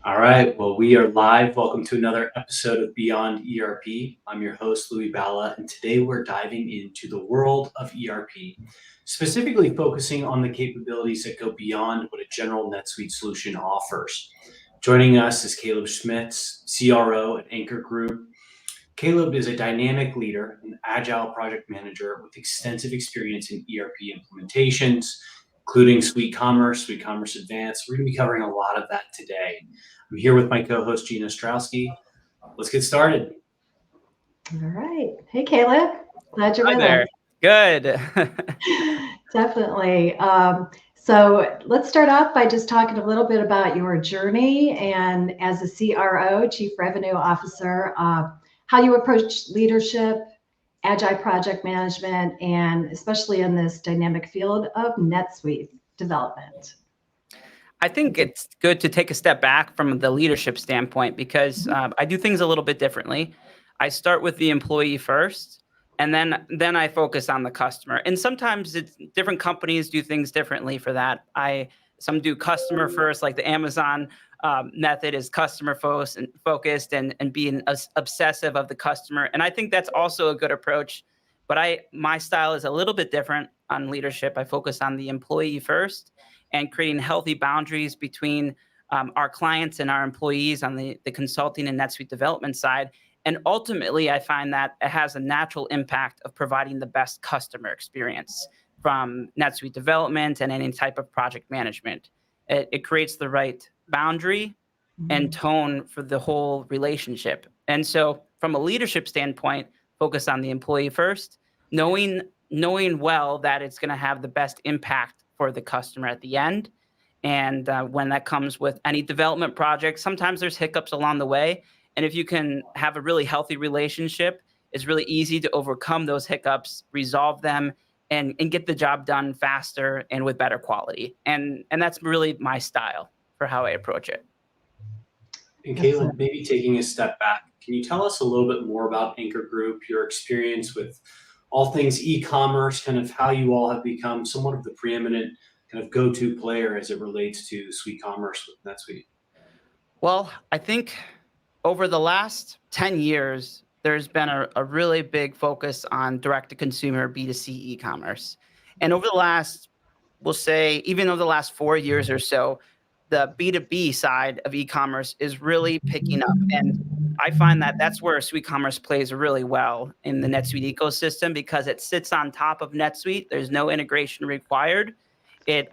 All right. Well, we are live. Welcome to another episode of Beyond ERP. I'm your host, Balla, and today we're diving into the world of ERP, specifically focusing on the capabilities that go beyond what a general NetSuite solution offers. Joining us is Caleb Schmitz, CRO at Anchor Group. Caleb is a dynamic leader and agile project manager with extensive experience in ERP implementations, including Suite Commerce Advanced. We're going to be covering a lot of that today. I'm here with my co-host, Gina Ostrowsky. Let's get started. All right. Hey, Caleb. Glad you're Hi with there. us. Good. Definitely. So let's start off by just talking a little bit about your journey and as a CRO, Chief Revenue Officer, how you approach leadership, agile project management, and especially in this dynamic field of NetSuite development. I think it's good to take a step back from the leadership standpoint because I do things a little bit differently. I start with the employee first, and then I focus on the customer. And sometimes it's different companies do things differently for that. Some do customer first, like the Amazon method is customer focused and being obsessive of the customer. And I think that's also a good approach. But my style is a little bit different on leadership. I focus on the employee first and creating healthy boundaries between our clients and our employees on the consulting and NetSuite development side. And ultimately, I find that it has a natural impact of providing the best customer experience from NetSuite development and any type of project management. It creates the right boundary and tone for the whole relationship. And so from a leadership standpoint, focus on the employee first, knowing well that it's going to have the best impact for the customer at the end. And when that comes with any development project, sometimes there's hiccups along the way. And if you can have a really healthy relationship, it's really easy to overcome those hiccups, resolve them, and get the job done faster and with better quality. And that's really my style for how I approach it. And Caleb, maybe taking a step back, can you tell us a little bit more about Anchor Group, your experience with all things e-commerce, kind of how you all have become somewhat of the preeminent kind of go-to player as it relates to Suite Commerce with NetSuite? Well, I think over the last 10 years, there's been a really big focus on direct-to-consumer B2C e-commerce. And over the last, we'll say, even over the last 4 years or so, the B2B side of e-commerce is really picking up. And I find that that's where Suite Commerce plays really well in the NetSuite ecosystem because it sits on top of NetSuite. There's no integration required. It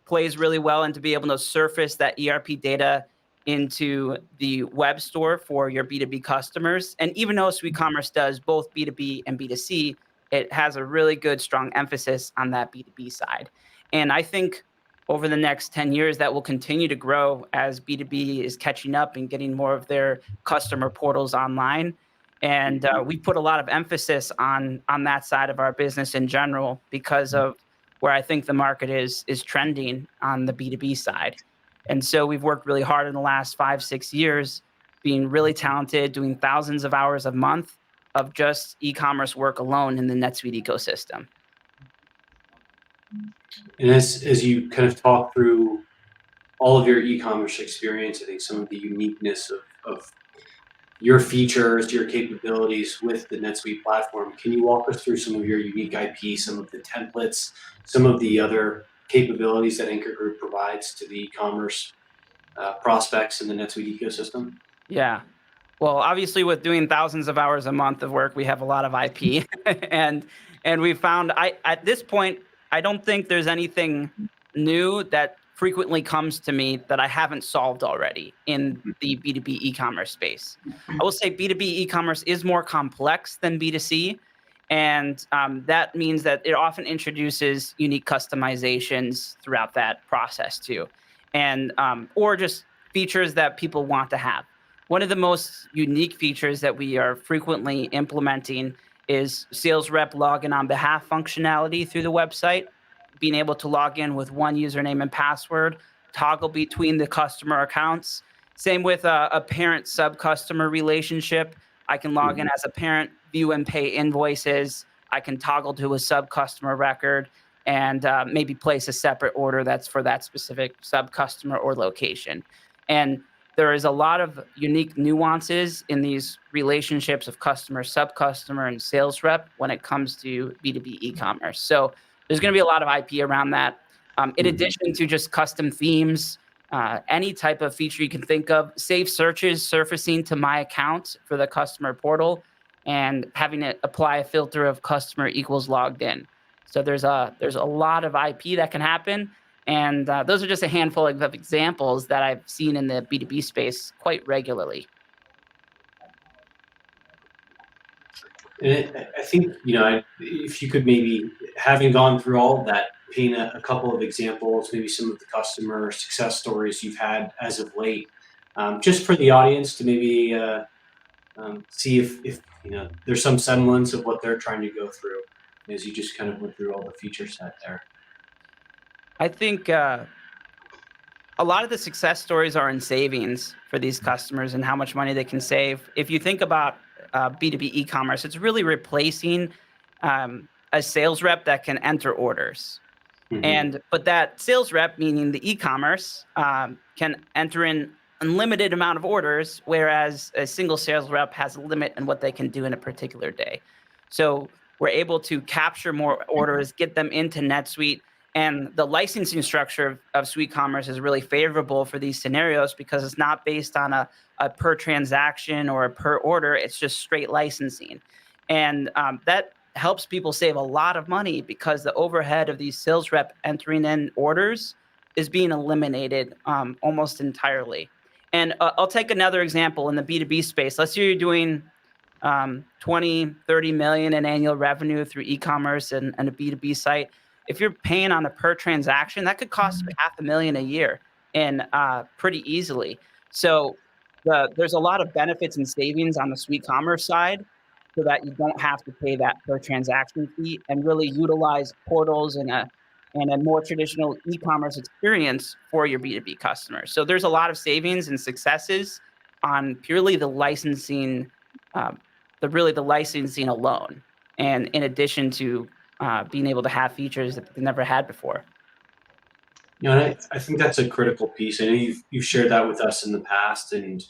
plays really well and to be able to surface that ERP data into the web store for your B2B customers. And even though Suite Commerce does both B2B and B2C, it has a really good, strong emphasis on that B2B side. And I think over the next 10 years, that will continue to grow as B2B is catching up and getting more of their customer portals online. And we put a lot of emphasis on that side of our business in general because of where I think the market is trending on the B2B side. And so we've worked really hard in the last 5-6 years, being really talented, doing thousands of hours a month of just e-commerce work alone in the NetSuite ecosystem. And as you kind of talk through all of your e-commerce experience, I think some of the uniqueness of your features, your capabilities with the NetSuite platform, can you walk us through some of your unique IP, some of the templates, some of the other capabilities that Anchor Group provides to the e-commerce prospects in the NetSuite ecosystem? Yeah. Well, obviously, with doing thousands of hours a month of work, we have a lot of IP, and we found at this point, I don't think there's anything new that frequently comes to me that I haven't solved already in the B2B e-commerce space. I will say B2B e-commerce is more complex than B2C, and that means that it often introduces unique customizations throughout that process too, and or just features that people want to have. One of the most unique features that we are frequently implementing is sales rep login on behalf functionality through the website, being able to log in with one username and password, toggle between the customer accounts. Same with a parent sub-customer relationship. I can log in as a parent, view and pay invoices. I can toggle to a sub-customer record and maybe place a separate order that's for that specific sub-customer or location. And there is a lot of unique nuances in these relationships of customer, sub-customer, and sales rep when it comes to B2B e-commerce. So there's going to be a lot of IP around that. In addition to just custom themes, any type of feature you can think of, save searches surfacing to my account for the customer portal, and having it apply a filter of customer equals logged in. So there's a lot of IP that can happen. And those are just a handful of examples that I've seen in the B2B space quite regularly. And I think, if you could maybe, having gone through all of that, paint a couple of examples, maybe some of the customer success stories you've had as of late, just for the audience to maybe see if there's some semblance of what they're trying to go through as you just kind of went through all the feature set there. I think a lot of the success stories are in savings for these customers and how much money they can save. If you think about B2B e-commerce, it's really replacing a sales rep that can enter orders. But that sales rep, meaning the e-commerce, can enter in unlimited amount of orders, whereas a single sales rep has a limit in what they can do in a particular day. So we're able to capture more orders, get them into NetSuite, and the licensing structure of SuiteCommerce is really favorable for these scenarios because it's not based on a per transaction or a per order. It's just straight licensing. And that helps people save a lot of money because the overhead of these sales rep entering in orders is being eliminated almost entirely. And I'll take another example in the B2B space. Let's say you're doing 20, 30 million in annual revenue through e-commerce and a B2B site. If you're paying on a per transaction, that could cost you $500,000 a year and pretty easily. So there's a lot of benefits and savings on the SuiteCommerce side so that you don't have to pay that per transaction fee and really utilize portals and a more traditional e-commerce experience for your B2B customers. So there's a lot of savings and successes on purely the licensing, the licensing alone. And in addition to being able to have features that they've never had before. And I think that's a critical piece. I know you've shared that with us in the past, and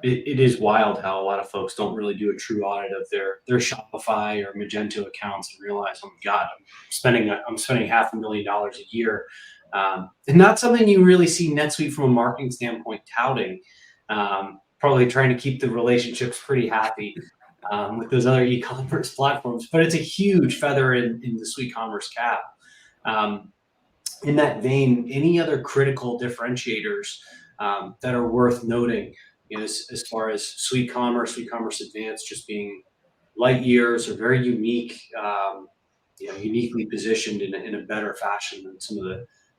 it is wild how a lot of folks don't really do a true audit of their Shopify or Magento accounts and realize, oh my God, I'm spending $500,000 a year. And not something you really see NetSuite from a marketing standpoint touting, probably trying to keep the relationships pretty happy with those other e-commerce platforms, but it's a huge feather in the SuiteCommerce cap. In that vein, any other critical differentiators that are worth noting, as far as SuiteCommerce Advanced just being light years or very unique, uniquely positioned in a better fashion than some of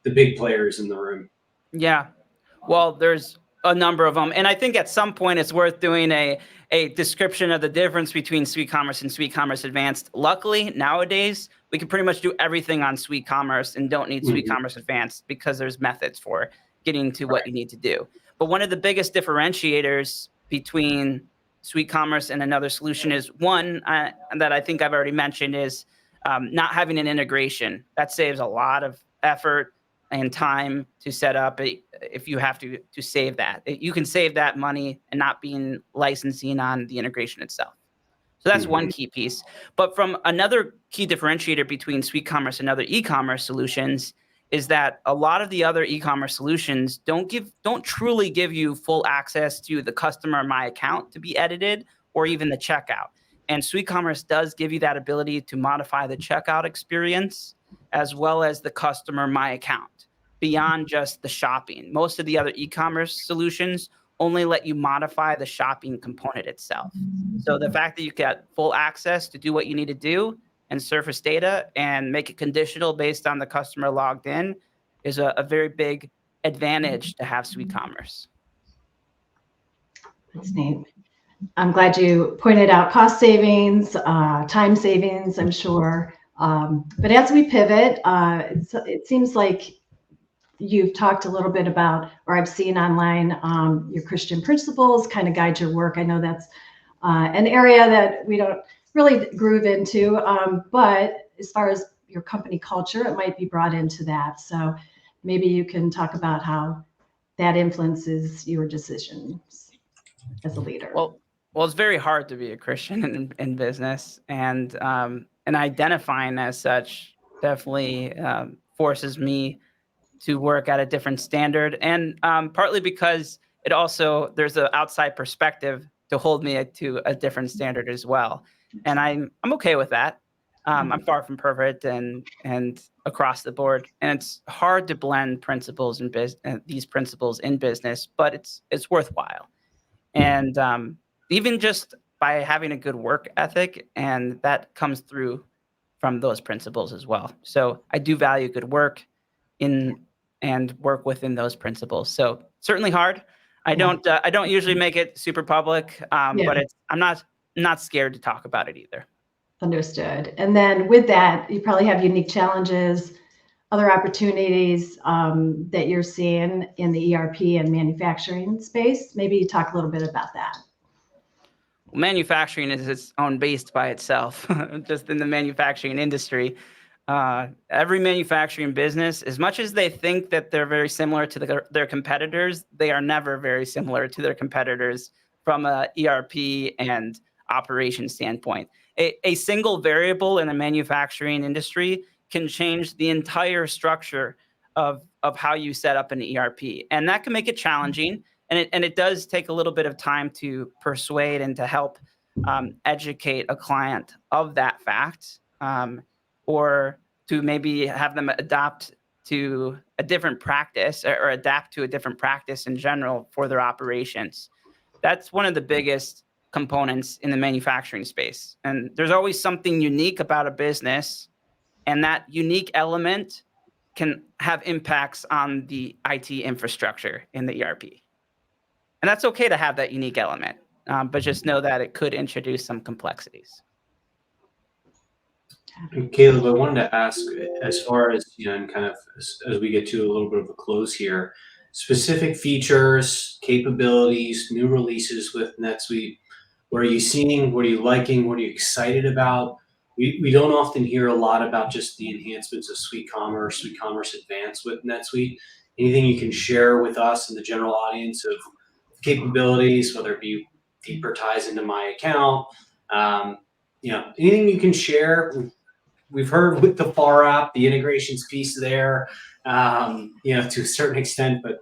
the big players in the room? Yeah, well, there's a number of them. And I think at some point it's worth doing a description of the difference between SuiteCommerce and SuiteCommerce Advanced. Luckily, nowadays, we can pretty much do everything on SuiteCommerce and don't need SuiteCommerce Advanced because there's methods for getting to what you need to do. But one of the biggest differentiators between SuiteCommerce and another solution is one that I think I've already mentioned is not having an integration. That saves a lot of effort and time to set up if you have to save that. You can save that money and not being licensing on the integration itself. So that's one key piece. But from another key differentiator between SuiteCommerce and other e-commerce solutions is that a lot of the other e-commerce solutions don't truly give you full access to the customer My Account to be edited or even the checkout. And SuiteCommerce does give you that ability to modify the checkout experience as well as the customer My Account beyond just the shopping. Most of the other e-commerce solutions only let you modify the shopping component itself. So the fact that you get full access to do what you need to do and surface data and make it conditional based on the customer logged in is a very big advantage to have SuiteCommerce. That's neat. I'm glad you pointed out cost savings, time savings, I'm sure. But as we pivot, it seems like you've talked a little bit about, or I've seen online, your Christian principles kind of guide your work. I know that's an area that we don't really groove into, but as far as your company culture, it might be brought into that. So maybe you can talk about how that influences your decisions as a leader? Well, it's very hard to be a Christian in business, and identifying as such definitely forces me to work at a different standard, and partly because there's an outside perspective to hold me to a different standard as well, and I'm okay with that. I'm far from perfect and across the board, and it's hard to blend principles in these principles in business, but it's worthwhile, and even just by having a good work ethic, and that comes through from those principles as well. So I do value good work and work within those principles. So certainly hard. I don't usually make it super public, but I'm not scared to talk about it either. Understood. And then with that, you probably have unique challenges, other opportunities that you're seeing in the ERP and manufacturing space. Maybe you talk a little bit about that. Manufacturing is its own beast by itself, just in the manufacturing industry. Every manufacturing business, as much as they think that they're very similar to their competitors, they are never very similar to their competitors from a ERP and operation standpoint. A single variable in a manufacturing industry can change the entire structure of how you set up an ERP. And that can make it challenging. And it does take a little bit of time to persuade and to help educate a client of that fact, or to maybe have them adopt to a different practice or adapt to a different practice in general for their operations. That's one of the biggest components in the manufacturing space. And there's always something unique about a business, and that unique element can have impacts on the IT infrastructure in the ERP. And that's okay to have that unique element, but just know that it could introduce some complexities. And Caleb, I wanted to ask, as far as, and kind of as we get to a little bit of a close here, specific features, capabilities, new releases with NetSuite. What are you seeing? What are you liking? What are you excited about? We don't often hear a lot about just the enhancements of SuiteCommerce Advanced with NetSuite. Anything you can share with us and the general audience of capabilities, whether it be deeper ties into my account, anything you can share. We've heard with the FAR app, the integrations piece there, to a certain extent, but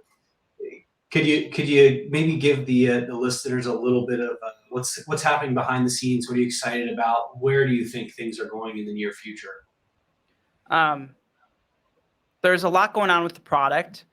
could you maybe give the listeners a little bit of what's happening behind the scenes? What are you excited about? Where do you think things are going in the near future? There's a lot going on with the product.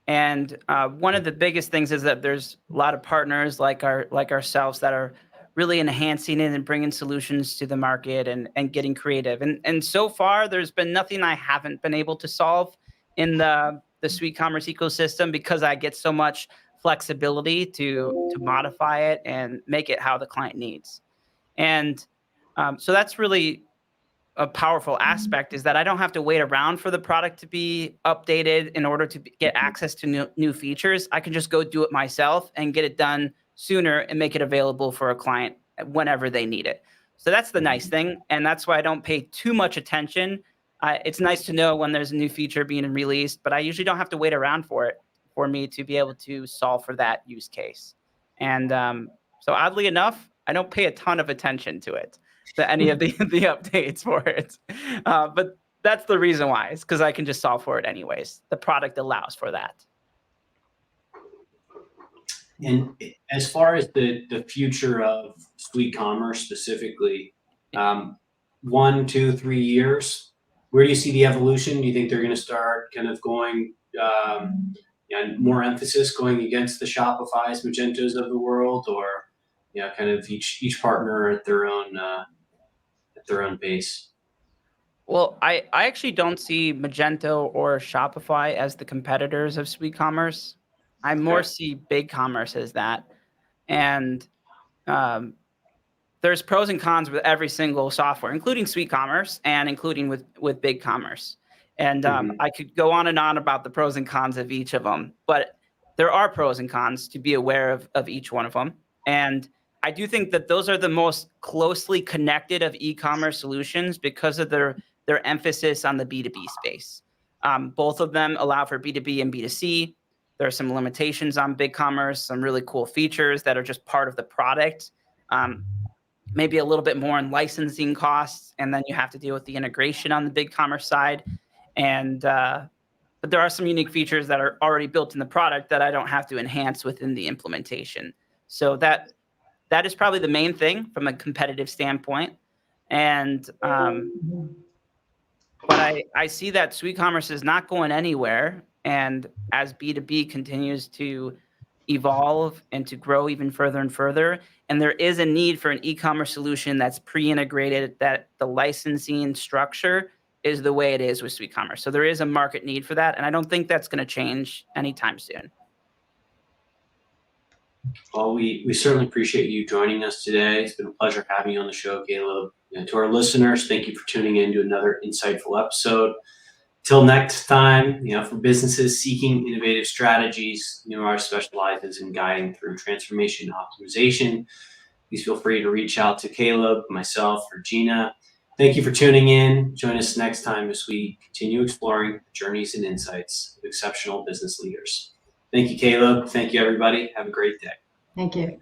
And one of the biggest things is that there's a lot of partners like ourselves that are really enhancing it and bringing solutions to the market and getting creative. And so far, there's been nothing I haven't been able to solve in the SuiteCommerce ecosystem, because I get so much flexibility to modify it and make it how the client needs. And so that's really a powerful aspect, is that I don't have to wait around for the product to be updated in order to get access to new features. I can just go do it myself and get it done sooner and make it available for a client whenever they need it. So that's the nice thing. And that's why I don't pay too much attention. It's nice to know when there's a new feature being released, but I usually don't have to wait around for me to be able to solve for that use case. And so oddly enough, I don't pay a ton of attention to any of the updates for it. But that's the reason why. It's because I can just solve for it anyways. The product allows for that. And as far as the future of SuiteCommerce specifically, 1, 2, 3 years, where do you see the evolution? Do you think they're going to start kind of going and more emphasis going against the Shopify's, Magentos of the world, or kind of each partner at their own pace? Well, I actually don't see Magento or Shopify as the competitors of SuiteCommerce. I more see BigCommerce as that. And there's pros and cons with every single software, including SuiteCommerce and including with BigCommerce. And I could go on and on about the pros and cons of each of them, but there are pros and cons to be aware of each one of them. And I do think that those are the most closely connected of e-commerce solutions because of their emphasis on the B2B space. Both of them allow for B2B and B2C. There are some limitations on BigCommerce, some really cool features that are just part of the product. Maybe a little bit more in licensing costs, and then you have to deal with the integration on the BigCommerce side. And but there are some unique features that are already built in the product that I don't have to enhance within the implementation. So that is probably the main thing from a competitive standpoint. And but I see that SuiteCommerce is not going anywhere. And as B2B continues to evolve and to grow even further and further, and there is a need for an e-commerce solution that's pre-integrated, that the licensing structure is the way it is with SuiteCommerce. So there is a market need for that, and I don't think that's going to change anytime soon. Well, we certainly appreciate you joining us today. It's been a pleasure having you on the show, Caleb. And to our listeners, thank you for tuning in to another insightful episode. Till next time, for businesses seeking innovative strategies, Newmar specializes in guiding through transformation and optimization. Please feel free to reach out to Caleb, myself, or Gina. Thank you for tuning in. Join us next time as we continue exploring the journeys and insights of exceptional business leaders. Thank you, Caleb. Thank you, everybody. Have a great day. Thank you.